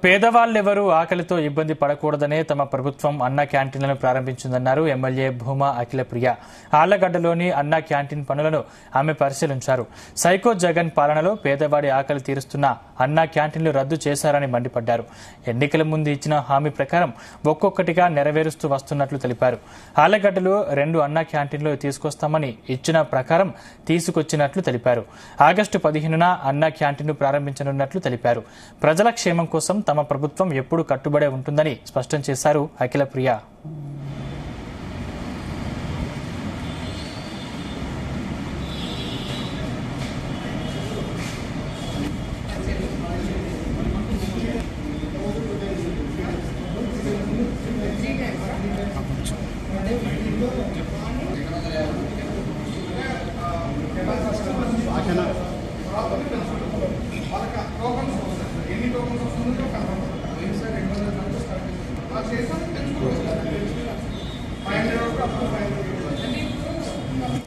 పేదవాళ్లెవరూ ఆకలితో ఇబ్బంది పడకూడదనే తమ ప్రభుత్వం అన్న క్యాంటీన్లను ప్రారంభించిందన్నారు ఎమ్మెల్యే భూమా అఖిలప్రియ. ఆళ్లగడ్డలోని అన్న క్యాంటీన్ పనులను ఆమె పరిశీలించారు. సైకో జగన్ పాలనలో పేదవాడి ఆకలి తీరుస్తున్న అన్న క్యాంటీన్లు రద్దు చేశారని మండిపడ్డారు. ఎన్నికల ముందు ఇచ్చిన హామీ ప్రకారం ఒక్కొక్కటిగా నెరవేరుస్తూ వస్తున్నట్లు తెలిపారు. ఆళ్లగడ్డలో 2 అన్న క్యాంటీన్లు తీసుకొస్తామని ఇచ్చిన ప్రకారం తీసుకొచ్చినట్లు తెలిపారు. ఆగస్టు 15న అన్న క్యాంటీన్లు ప్రారంభించనున్నట్లు తెలిపారు. ప్రజల క్షేమం కోసం తమ ప్రభుత్వం ఎప్పుడు కట్టుబడే ఉంటుందని స్పష్టం చేశారు అఖిలప్రియ. ఎన్ని టోకన్స్ వస్తుందో కన్ఫర్మ్